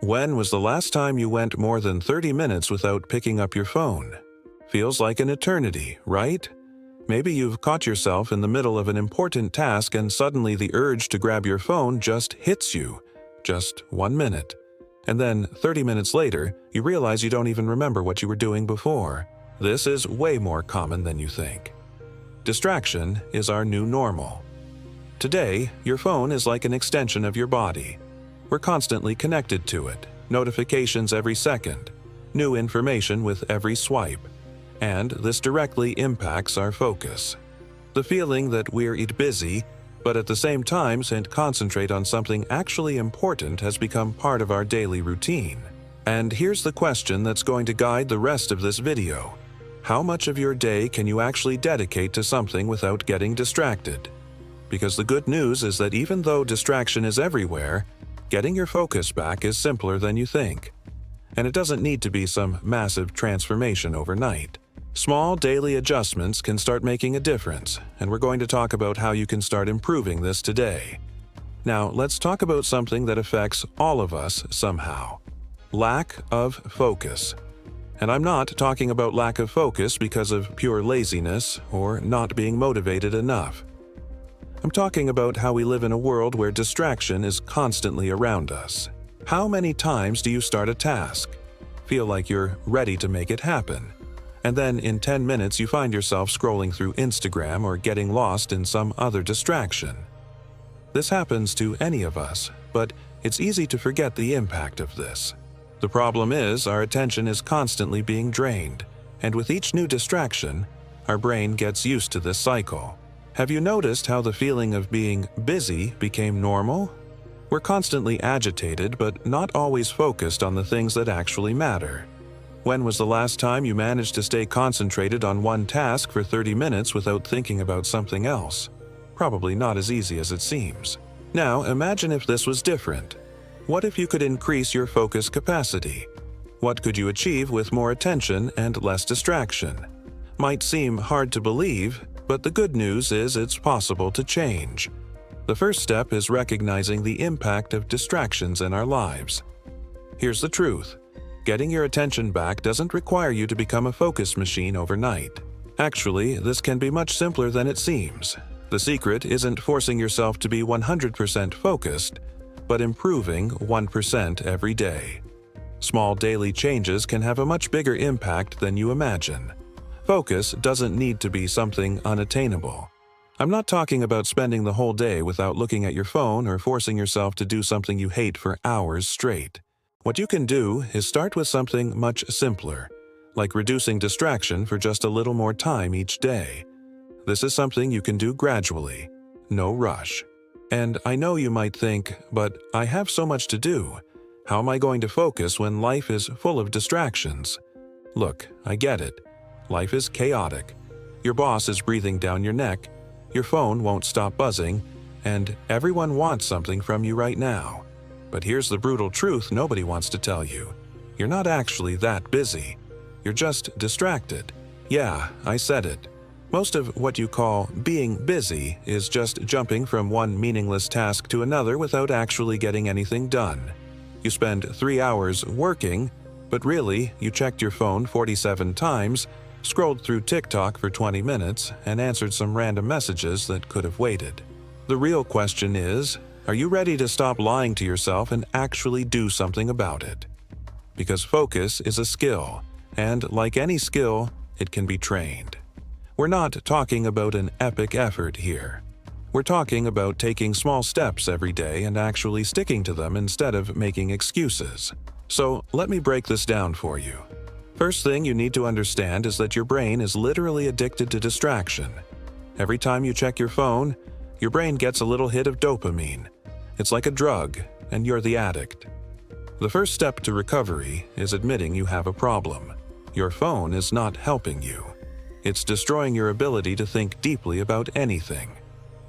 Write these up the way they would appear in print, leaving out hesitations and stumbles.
When was the last time you went more than 30 minutes without picking up your phone? Feels like an eternity, right? Maybe you've caught yourself in the middle of an important task and suddenly the urge to grab your phone just hits you. Just 1 minute. And then 30 minutes later, you realize you don't even remember what you were doing before. This is way more common than you think. Distraction is our new normal. Today, your phone is like an extension of your body. We're constantly connected to it, notifications every second, new information with every swipe. And this directly impacts our focus. The feeling that we're busy, but at the same time can't concentrate on something actually important has become part of our daily routine. And here's the question that's going to guide the rest of this video. How much of your day can you actually dedicate to something without getting distracted? Because the good news is that even though distraction is everywhere, getting your focus back is simpler than you think. And it doesn't need to be some massive transformation overnight. Small daily adjustments can start making a difference, and we're going to talk about how you can start improving this today. Now, let's talk about something that affects all of us somehow. Lack of focus. And I'm not talking about lack of focus because of pure laziness or not being motivated enough. I'm talking about how we live in a world where distraction is constantly around us. How many times do you start a task, feel like you're ready to make it happen, and then in 10 minutes you find yourself scrolling through Instagram or getting lost in some other distraction? This happens to any of us, but it's easy to forget the impact of this. The problem is our attention is constantly being drained, and with each new distraction, our brain gets used to this cycle. Have you noticed how the feeling of being busy became normal? We're constantly agitated but not always focused on the things that actually matter. When was the last time you managed to stay concentrated on one task for 30 minutes without thinking about something else? Probably not as easy as it seems. Now, imagine if this was different. What if you could increase your focus capacity? What could you achieve with more attention and less distraction? Might seem hard to believe, but the good news is it's possible to change. The first step is recognizing the impact of distractions in our lives. Here's the truth. Getting your attention back doesn't require you to become a focus machine overnight. Actually, this can be much simpler than it seems. The secret isn't forcing yourself to be 100% focused, but improving 1% every day. Small daily changes can have a much bigger impact than you imagine. Focus doesn't need to be something unattainable. I'm not talking about spending the whole day without looking at your phone or forcing yourself to do something you hate for hours straight. What you can do is start with something much simpler, like reducing distraction for just a little more time each day. This is something you can do gradually, no rush. And I know you might think, but I have so much to do. How am I going to focus when life is full of distractions? Look, I get it. Life is chaotic. Your boss is breathing down your neck, your phone won't stop buzzing, and everyone wants something from you right now. But here's the brutal truth nobody wants to tell you. You're not actually that busy. You're just distracted. Yeah, I said it. Most of what you call being busy is just jumping from one meaningless task to another without actually getting anything done. You spend 3 hours working, but really you checked your phone 47 times, scrolled through TikTok for 20 minutes, and answered some random messages that could have waited. The real question is, are you ready to stop lying to yourself and actually do something about it? Because focus is a skill, and like any skill, it can be trained. We're not talking about an epic effort here. We're talking about taking small steps every day and actually sticking to them instead of making excuses. So let me break this down for you. First thing you need to understand is that your brain is literally addicted to distraction. Every time you check your phone, your brain gets a little hit of dopamine. It's like a drug, and you're the addict. The first step to recovery is admitting you have a problem. Your phone is not helping you. It's destroying your ability to think deeply about anything.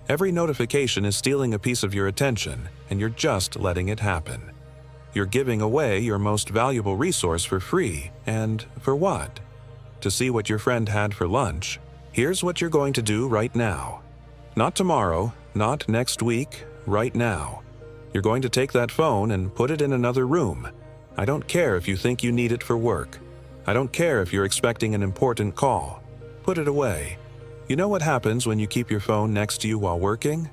Every notification is stealing a piece of your attention, and you're just letting it happen. You're giving away your most valuable resource for free, and for what? To see what your friend had for lunch. Here's what you're going to do right now. Not tomorrow, not next week, right now. You're going to take that phone and put it in another room, I don't care if you think you need it for work. I don't care if you're expecting an important call. Put it away. You know what happens when you keep your phone next to you while working?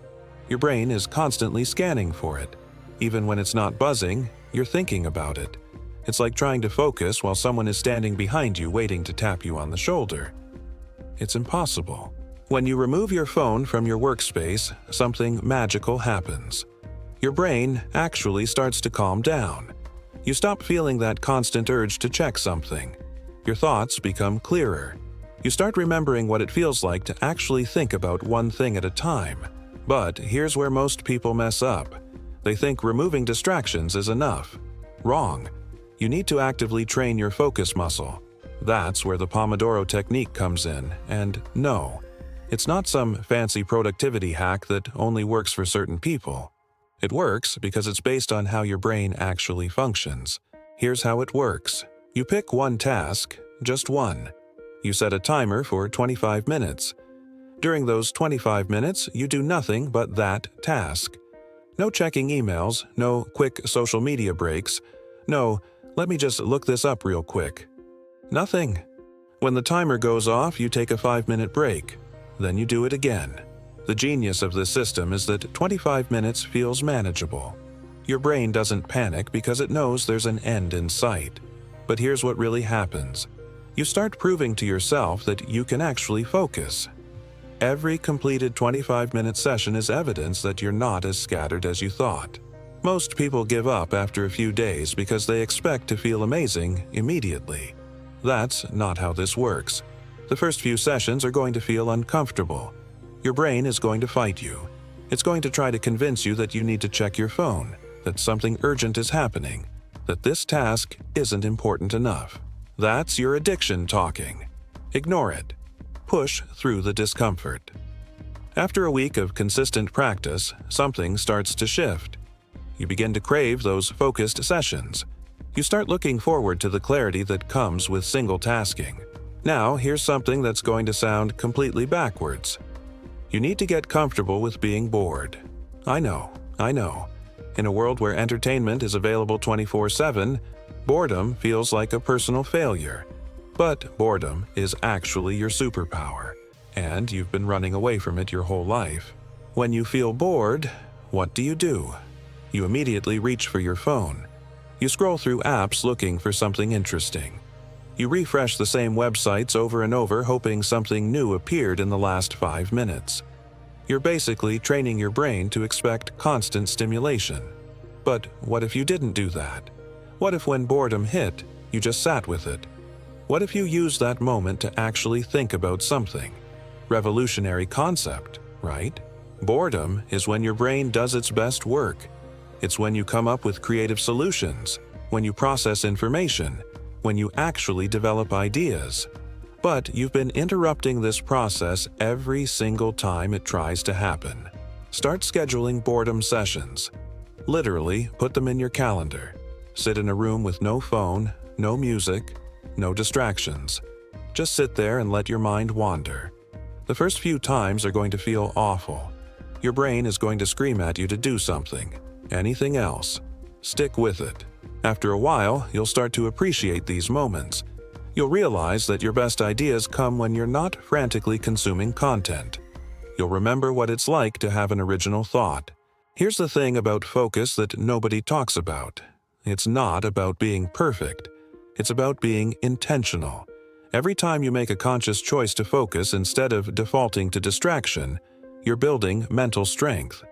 Your brain is constantly scanning for it. Even when it's not buzzing, you're thinking about it. It's like trying to focus while someone is standing behind you waiting to tap you on the shoulder. It's impossible. When you remove your phone from your workspace, something magical happens. Your brain actually starts to calm down. You stop feeling that constant urge to check something. Your thoughts become clearer. You start remembering what it feels like to actually think about one thing at a time. But here's where most people mess up. They think removing distractions is enough. Wrong. You need to actively train your focus muscle. That's where the Pomodoro technique comes in, and no, it's not some fancy productivity hack that only works for certain people. It works because it's based on how your brain actually functions. Here's how it works. You pick one task, just one. You set a timer for 25 minutes. During those 25 minutes, you do nothing but that task. No checking emails, no quick social media breaks, no, let me just look this up real quick. Nothing. When the timer goes off, you take a 5-minute break. Then you do it again. The genius of this system is that 25 minutes feels manageable. Your brain doesn't panic because it knows there's an end in sight. But here's what really happens. You start proving to yourself that you can actually focus. Every completed 25-minute session is evidence that you're not as scattered as you thought. Most people give up after a few days because they expect to feel amazing immediately. That's not how this works. The first few sessions are going to feel uncomfortable. Your brain is going to fight you. It's going to try to convince you that you need to check your phone, that something urgent is happening, that this task isn't important enough. That's your addiction talking. Ignore it. Push through the discomfort. After a week of consistent practice, something starts to shift. You begin to crave those focused sessions. You start looking forward to the clarity that comes with single tasking. Now, here's something that's going to sound completely backwards. You need to get comfortable with being bored. I know. In a world where entertainment is available 24/7, boredom feels like a personal failure. But boredom is actually your superpower, and you've been running away from it your whole life. When you feel bored, what do? You immediately reach for your phone. You scroll through apps looking for something interesting. You refresh the same websites over and over, hoping something new appeared in the last 5 minutes. You're basically training your brain to expect constant stimulation. But what if you didn't do that? What if when boredom hit, you just sat with it? What if you used that moment to actually think about something? Revolutionary concept, right? Boredom is when your brain does its best work. It's when you come up with creative solutions, when you process information, when you actually develop ideas. But you've been interrupting this process every single time it tries to happen. Start scheduling boredom sessions. Literally, put them in your calendar. Sit in a room with no phone, no music, no distractions. Just sit there and let your mind wander. The first few times are going to feel awful. Your brain is going to scream at you to do something. Anything else. Stick with it. After a while, you'll start to appreciate these moments. You'll realize that your best ideas come when you're not frantically consuming content. You'll remember what it's like to have an original thought. Here's the thing about focus that nobody talks about. It's not about being perfect. It's about being intentional. Every time you make a conscious choice to focus instead of defaulting to distraction, you're building mental strength.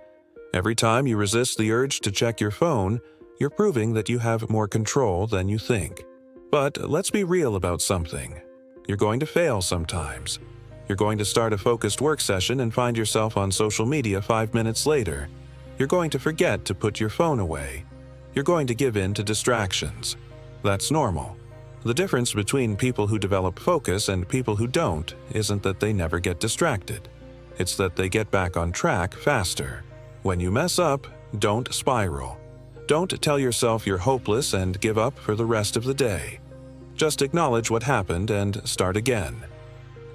Every time you resist the urge to check your phone, you're proving that you have more control than you think. But let's be real about something. You're going to fail sometimes. You're going to start a focused work session and find yourself on social media 5 minutes later. You're going to forget to put your phone away. You're going to give in to distractions. That's normal. The difference between people who develop focus and people who don't isn't that they never get distracted. It's that they get back on track faster. When you mess up, don't spiral. Don't tell yourself you're hopeless and give up for the rest of the day. Just acknowledge what happened and start again.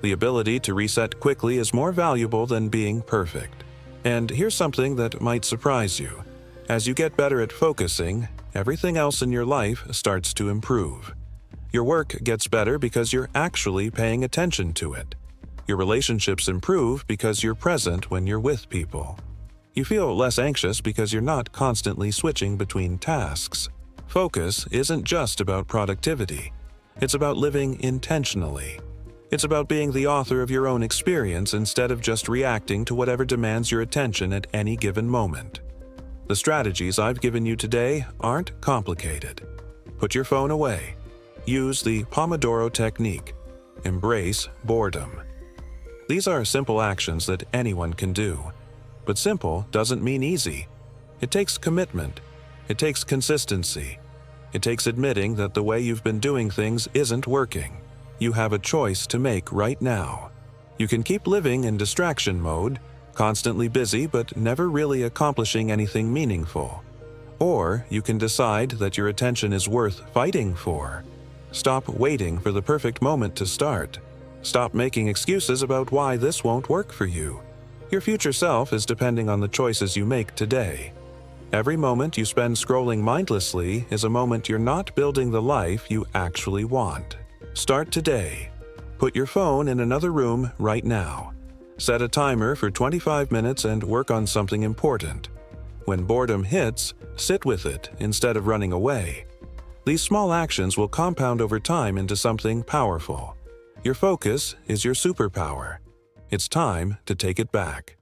The ability to reset quickly is more valuable than being perfect. And here's something that might surprise you. As you get better at focusing, everything else in your life starts to improve. Your work gets better because you're actually paying attention to it. Your relationships improve because you're present when you're with people. You feel less anxious because you're not constantly switching between tasks. Focus isn't just about productivity. It's about living intentionally. It's about being the author of your own experience instead of just reacting to whatever demands your attention at any given moment. The strategies I've given you today aren't complicated. Put your phone away. Use the Pomodoro technique. Embrace boredom. These are simple actions that anyone can do. But simple doesn't mean easy. It takes commitment. It takes consistency. It takes admitting that the way you've been doing things isn't working. You have a choice to make right now. You can keep living in distraction mode, constantly busy but never really accomplishing anything meaningful. Or you can decide that your attention is worth fighting for. Stop waiting for the perfect moment to start. Stop making excuses about why this won't work for you. Your future self is depending on the choices you make today. Every moment you spend scrolling mindlessly is a moment you're not building the life you actually want. Start today. Put your phone in another room right now. Set a timer for 25 minutes and work on something important. When boredom hits, sit with it instead of running away. These small actions will compound over time into something powerful. Your focus is your superpower. It's time to take it back.